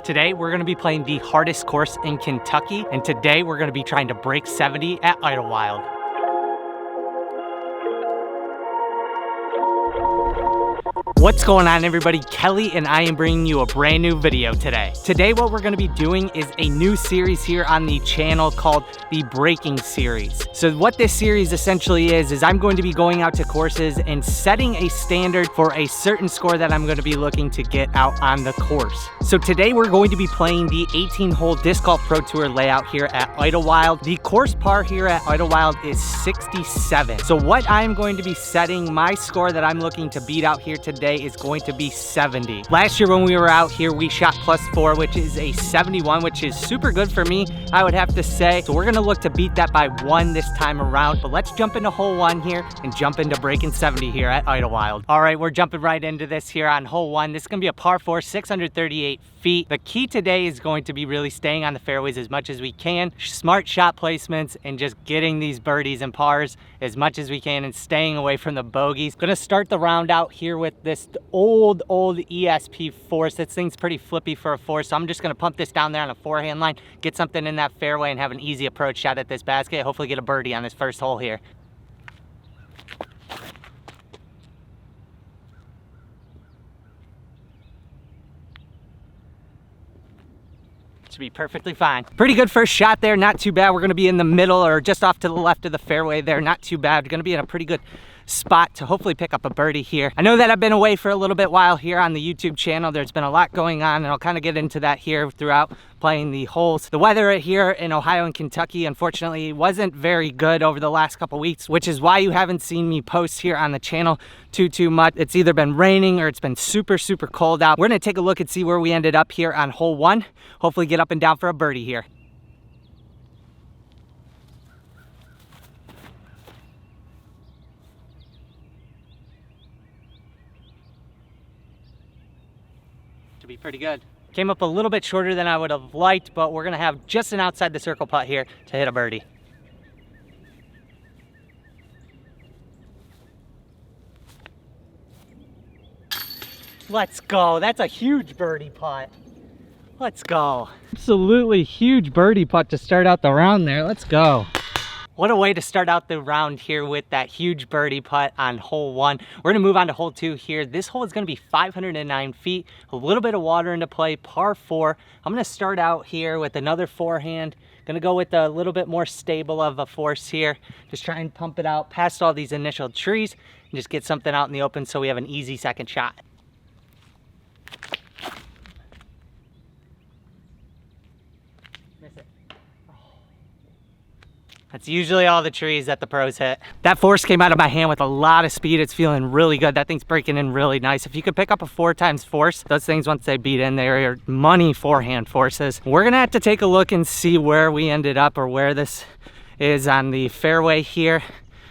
Today, we're gonna be playing the hardest course in Kentucky, and today we're gonna be trying to break 70 at Idlewild. What's going on, everybody? Kelly and I am bringing you a brand new video today. Today, what we're gonna be doing is a new series here on the channel called the Breaking Series. So what this series essentially is I'm going to be going out to courses and setting a standard for a certain score that I'm gonna be looking to get out on the course. So today, we're going to be playing the 18-hole Disc Golf Pro Tour layout here at Idlewild. The course par here at Idlewild is 67. So what I'm going to be setting, my score that I'm looking to beat out here today is going to be 70. Last year when we were out here, we shot +4, which is a 71, which is super good for me, I would have to say. So we're gonna look to beat that by 1 this time around. But let's jump into hole 1 here and jump into breaking 70 here at Idlewild. All right, we're jumping right into this here on hole 1. This is gonna be a par 4, 638 feet. The key today is going to be really staying on the fairways as much as we can, smart shot placements, and just getting these birdies and pars as much as we can and staying away from the bogeys. Gonna start the round out here with this old ESP force. This thing's pretty flippy for a four, so I'm just gonna pump this down there on a forehand line, get something in that fairway and have an easy approach shot at this basket, hopefully get a birdie on this first hole here. Should be perfectly fine. Pretty good first shot there, not too bad. We're gonna be in the middle or just off to the left of the fairway there, not too bad. We're gonna be in a pretty good spot to hopefully pick up a birdie here. I know that I've been away for a little bit while here on the YouTube channel. There's been a lot going on, and I'll kind of get into that here throughout playing the holes. The weather here in Ohio and Kentucky, unfortunately, wasn't very good over the last couple weeks, which is why you haven't seen me post here on the channel too much. It's either been raining or it's been super cold out. We're gonna take a look and see where we ended up here on hole 1. Hopefully get up and down for a birdie here. Be pretty good. Came up a little bit shorter than I would have liked, but we're gonna have just an outside the circle putt here to hit a birdie. Let's go. That's a huge birdie putt. Let's go. Absolutely huge birdie putt to start out the round there. Let's go. What a way to start out the round here with that huge birdie putt on hole 1. We're gonna move on to hole 2 here. This hole is gonna be 509 feet, a little bit of water into play, par 4. I'm gonna start out here with another forehand. Gonna go with a little bit more stable of a force here. Just try and pump it out past all these initial trees and just get something out in the open so we have an easy second shot. That's usually all the trees that the pros hit. That force came out of my hand with a lot of speed. It's feeling really good. That thing's breaking in really nice. If you could pick up a 4 times force, those things, once they beat in, they are money forehand forces. We're gonna have to take a look and see where we ended up or where this is on the fairway here,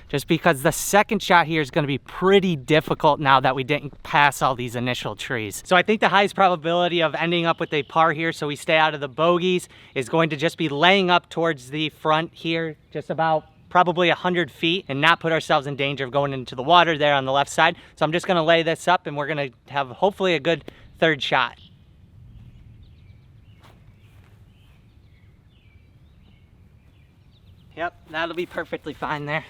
just because the second shot here is gonna be pretty difficult now that we didn't pass all these initial trees. So I think the highest probability of ending up with a par here so we stay out of the bogeys is going to just be laying up towards the front here, just about probably 100 feet, and not put ourselves in danger of going into the water there on the left side. So I'm just gonna lay this up and we're gonna have hopefully a good third shot. Yep, that'll be perfectly fine there.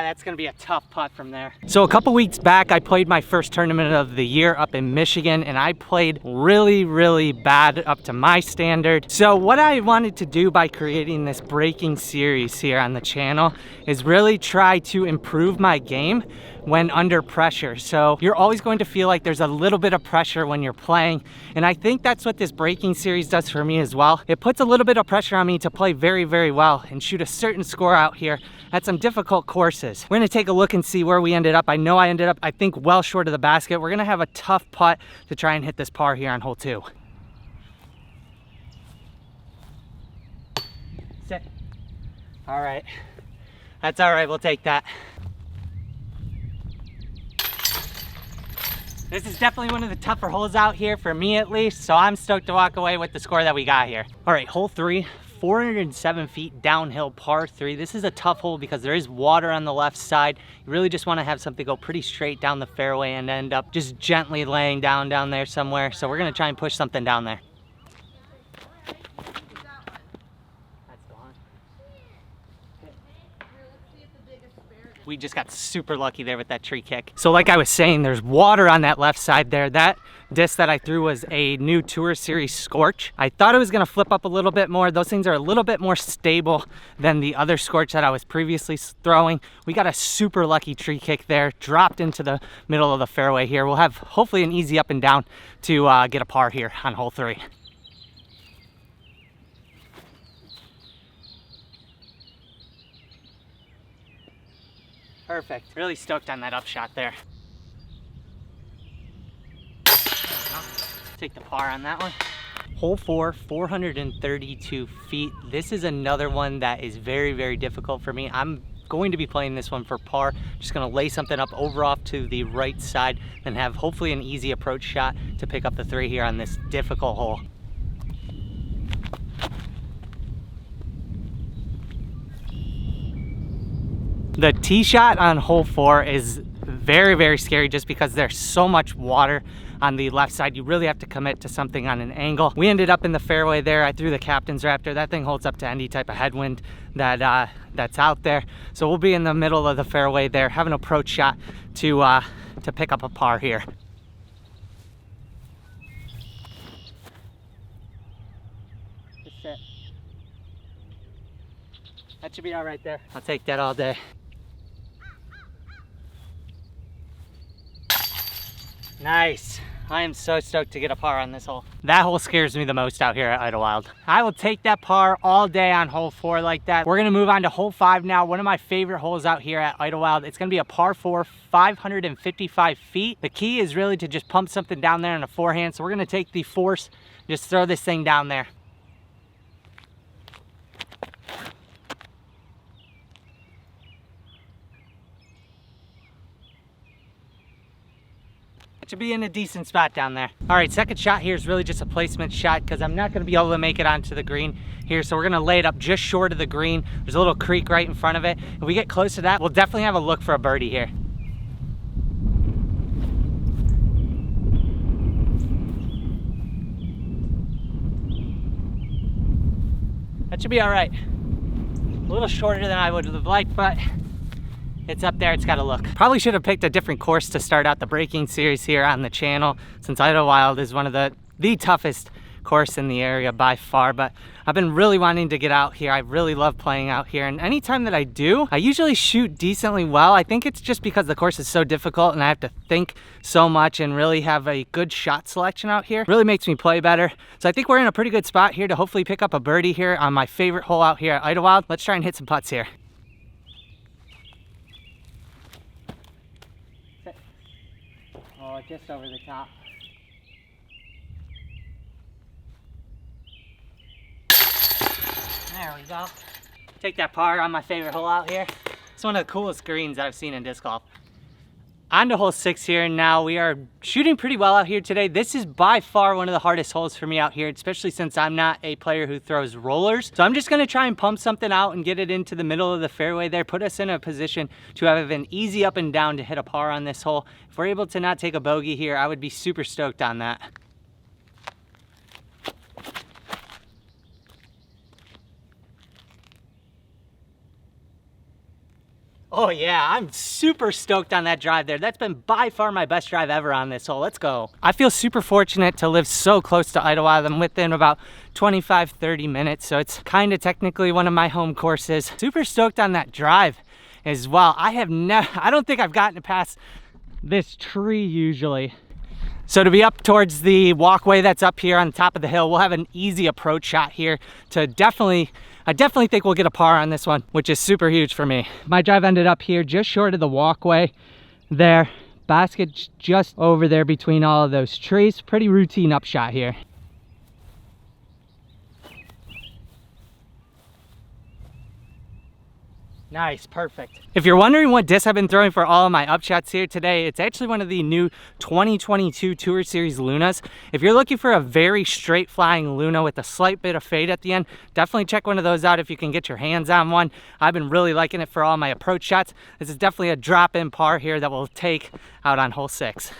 That's gonna be a tough putt from there. So a couple weeks back, I played my first tournament of the year up in Michigan, and I played really bad up to my standard. So what I wanted to do by creating this breaking series here on the channel is really try to improve my game when under pressure. So you're always going to feel like there's a little bit of pressure when you're playing, and I think that's what this breaking series does for me as well. It puts a little bit of pressure on me to play very well and shoot a certain score out here at some difficult courses. We're gonna take a look and see where we ended up. I know I ended up, I think, well short of the basket. We're gonna have a tough putt to try and hit this par here on hole 2. Sit. All right, that's all right, we'll take that. This is definitely one of the tougher holes out here, for me at least, so I'm stoked to walk away with the score that we got here. All right, hole 3, 407 feet downhill par 3. This is a tough hole because there is water on the left side. You really just want to have something go pretty straight down the fairway and end up just gently laying down there somewhere. So we're going to try and push something down there. We just got super lucky there with that tree kick. So like I was saying, there's water on that left side there. That disc that I threw was a new Tour Series Scorch. I thought it was gonna flip up a little bit more. Those things are a little bit more stable than the other Scorch that I was previously throwing. We got a super lucky tree kick there, dropped into the middle of the fairway here. We'll have hopefully an easy up and down to get a par here on hole 3. Perfect. Really stoked on that upshot there. Take the par on that one. Hole 4, 432 feet. This is another one that is very, very difficult for me. I'm going to be playing this one for par. Just gonna lay something up over off to the right side and have hopefully an easy approach shot to pick up the 3 here on this difficult hole. The tee shot on hole 4 is very, very scary just because there's so much water on the left side. You really have to commit to something on an angle. We ended up in the fairway there. I threw the Captain's Raptor. That thing holds up to any type of headwind that's out there. So we'll be in the middle of the fairway there, have an approach shot to pick up a par here. Just sit. That should be all right there. I'll take that all day. Nice. I am so stoked to get a par on this hole. That hole scares me the most out here at Idlewild. I will take that par all day on hole 4 like that. We're gonna move on to hole 5 now. One of my favorite holes out here at Idlewild. It's gonna be a par 4, 555 feet. The key is really to just pump something down there on a forehand. So we're gonna take the force, just throw this thing down there. Should be in a decent spot down there. All right, second shot here is really just a placement shot because I'm not going to be able to make it onto the green here. So we're going to lay it up just short of the green. There's a little creek right in front of it. If we get close to that, we'll definitely have a look for a birdie here. That should be all right. A little shorter than I would have liked, but it's up there, it's got to look. Probably should have picked a different course to start out the breaking series here on the channel, since Idlewild is one of the toughest course in the area by far, but I've been really wanting to get out here. I really love playing out here, and anytime that I do, I usually shoot decently well. I think it's just because the course is so difficult and I have to think so much and really have a good shot selection out here. Really makes me play better. So I think we're in a pretty good spot here to hopefully pick up a birdie here on my favorite hole out here at Idlewild. Let's try and hit some putts here. Oh, just over the top. There we go. Take that par on my favorite hole out here. It's one of the coolest greens that I've seen in disc golf. On to hole 6 here now. We are shooting pretty well out here today. This is by far one of the hardest holes for me out here, especially since I'm not a player who throws rollers. So I'm just gonna try and pump something out and get it into the middle of the fairway there, put us in a position to have an easy up and down to hit a par on this hole. If we're able to not take a bogey here, I would be super stoked on that. Oh yeah, I'm super stoked on that drive there. That's been by far my best drive ever on this hole. Let's go. I feel super fortunate to live so close to Idlewild. I'm within about 25-30 minutes, so it's kind of technically one of my home courses. Super stoked on that drive as well. I don't think I've gotten past this tree usually. So to be up towards the walkway that's up here on the top of the hill, we'll have an easy approach shot here to I definitely think we'll get a par on this one, which is super huge for me. My drive ended up here just short of the walkway there. Basket just over there between all of those trees. Pretty routine upshot here. Nice, perfect. If you're wondering what disc I've been throwing for all of my upshots here today, it's actually one of the new 2022 Tour Series Lunas. If you're looking for a very straight flying Luna with a slight bit of fade at the end, definitely check one of those out if you can get your hands on one. I've been really liking it for all my approach shots. This is definitely a drop-in par here that we'll take out on hole 6.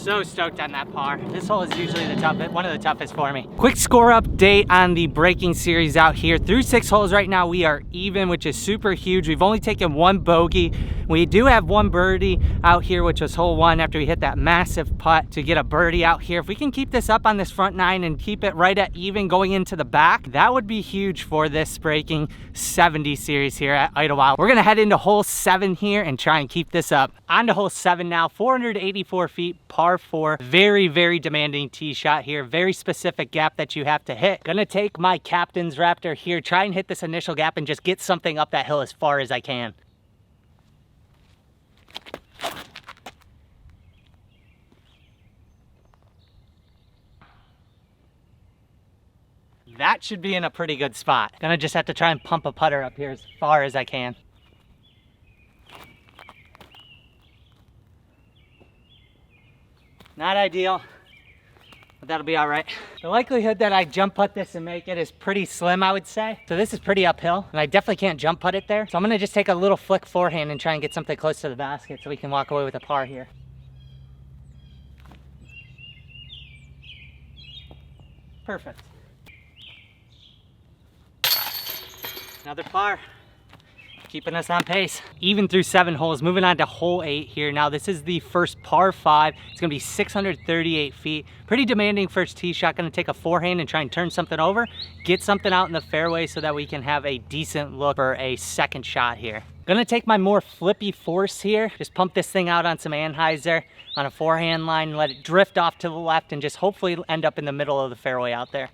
So stoked on that par. This hole is usually one of the toughest for me. Quick score update on the breaking series out here. Through 6 holes right now, we are even, which is super huge. We've only taken 1 bogey. We do have 1 birdie out here, which was hole 1 after we hit that massive putt to get a birdie out here. If we can keep this up on this front 9 and keep it right at even going into the back, that would be huge for this breaking 70 series here at Idlewild. We're gonna head into hole 7 here and try and keep this up. On to hole 7 now, 484 feet, par 4. Very, very demanding tee shot here. Very specific gap that you have to hit. Gonna take my captain's Raptor here, try and hit this initial gap and just get something up that hill as far as I can. That should be in a pretty good spot. Gonna just have to try and pump a putter up here as far as I can. Not ideal, but that'll be all right. The likelihood that I jump putt this and make it is pretty slim, I would say. So this is pretty uphill, and I definitely can't jump putt it there. So I'm gonna just take a little flick forehand and try and get something close to the basket so we can walk away with a par here. Perfect. Another par. Keeping us on pace. Even through 7 holes, moving on to hole 8 here. Now this is the first par 5. It's gonna be 638 feet. Pretty demanding first tee shot. Gonna take a forehand and try and turn something over, get something out in the fairway so that we can have a decent look for a second shot here. Gonna take my more flippy force here. Just pump this thing out on some anhyzer on a forehand line, let it drift off to the left and just hopefully end up in the middle of the fairway out there.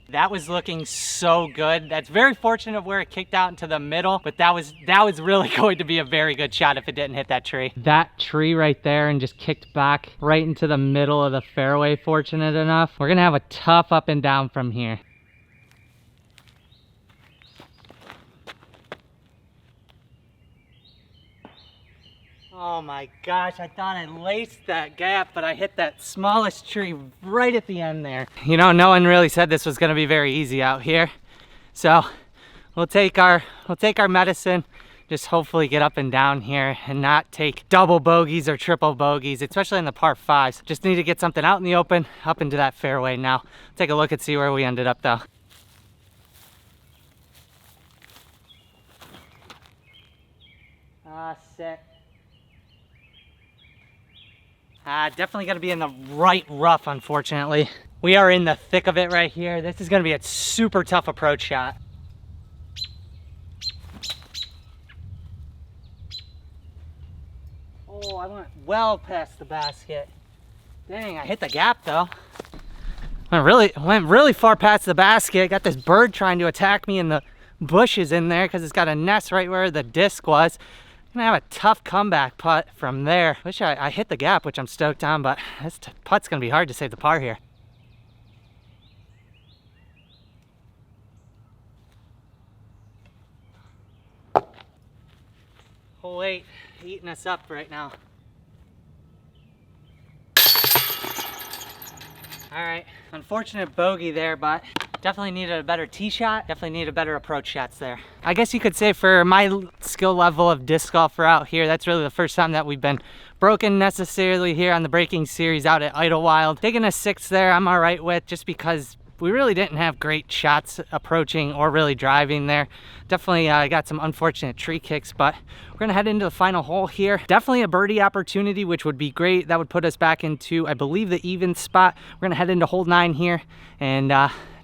That was looking so good. That's very fortunate of where it kicked out into the middle, but that was really going to be a very good shot if it didn't hit that tree. That tree right there and just kicked back right into the middle of the fairway, fortunate enough. We're gonna have a tough up and down from here. Oh my gosh, I thought I laced that gap, but I hit that smallest tree right at the end there. You know, no one really said this was gonna be very easy out here. So we'll take our medicine, just hopefully get up and down here and not take double bogeys or triple bogeys, especially in the par 5s. Just need to get something out in the open, up into that fairway now. Take a look and see where we ended up though. Sick. Definitely gonna be in the right rough, unfortunately. We are in the thick of it right here. This is gonna be a super tough approach shot. Oh, I went well past the basket. Dang, I hit the gap though. Went really far past the basket. Got this bird trying to attack me in the bushes in there because it's got a nest right where the disc was. Gonna have a tough comeback putt from there. Wish I hit the gap, which I'm stoked on, but this putt's gonna be hard to save the par here. Hole 8, eating us up right now. All right, unfortunate bogey there, but definitely needed a better tee shot, definitely needed better approach shots there. I guess you could say for my skill level of disc golfer out here, that's really the first time that we've been broken necessarily here on the breaking series out at Idlewild. Taking a 6th there, I'm all right with, just because we really didn't have great shots approaching or really driving there. Definitely got some unfortunate tree kicks, but we're gonna head into the final hole here. Definitely a birdie opportunity, which would be great. That would put us back into, I believe, the even spot. We're gonna head into hole 9 here and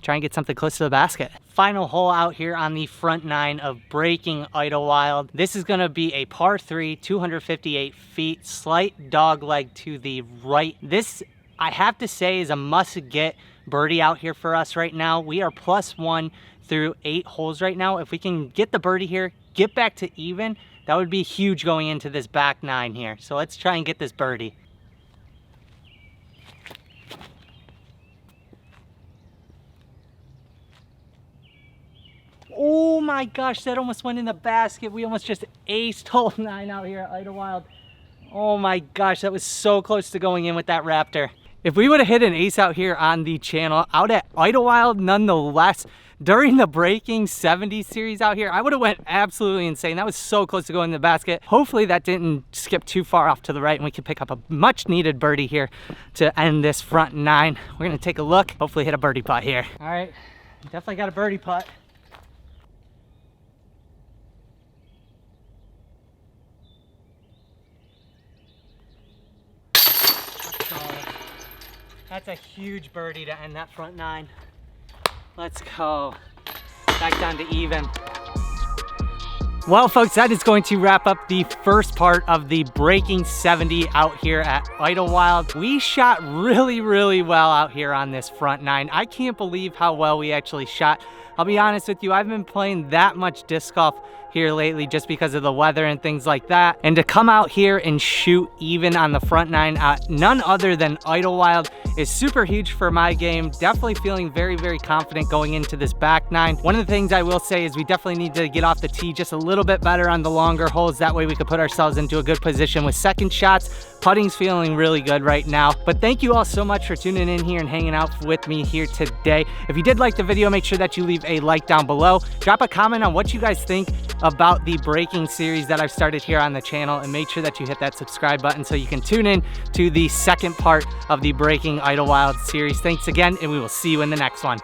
try and get something close to the basket. Final hole out here on the front 9 of breaking Idlewild. This is gonna be a par 3, 258 feet, slight dog leg to the right. This, I have to say, is a must-get birdie out here for us right now. We are +1 through 8 holes right now. If we can get the birdie here, get back to even, that would be huge going into this back 9 here. So let's try and get this birdie. Oh my gosh, that almost went in the basket. We almost just aced hole 9 out here at Idlewild. Oh my gosh, that was so close to going in with that Raptor. If we would have hit an ace out here on the channel, out at Idlewild nonetheless, during the Breaking 70 series out here, I would have went absolutely insane. That was so close to going in the basket. Hopefully that didn't skip too far off to the right and we can pick up a much needed birdie here to end this front 9. We're gonna take a look, hopefully hit a birdie putt here. All right, definitely got a birdie putt. That's a huge birdie to end that front 9. Let's go. Back down to even. Well, folks, that is going to wrap up the first part of the Breaking 70 out here at Idlewild. We shot really, really well out here on this front 9. I can't believe how well we actually shot. I'll be honest with you, I've been playing that much disc golf here lately just because of the weather and things like that. And to come out here and shoot even on the front 9 at none other than Idlewild is super huge for my game. Definitely feeling very, very confident going into this back 9. One of the things I will say is we definitely need to get off the tee just a little bit better on the longer holes. That way we could put ourselves into a good position with second shots. Putting's feeling really good right now. But thank you all so much for tuning in here and hanging out with me here today. If you did like the video, make sure that you leave a like down below. Drop a comment on what you guys think about the Breaking series that I've started here on the channel, and make sure that you hit that subscribe button so you can tune in to the second part of the Breaking Idlewild series. Thanks again, and we will see you in the next one.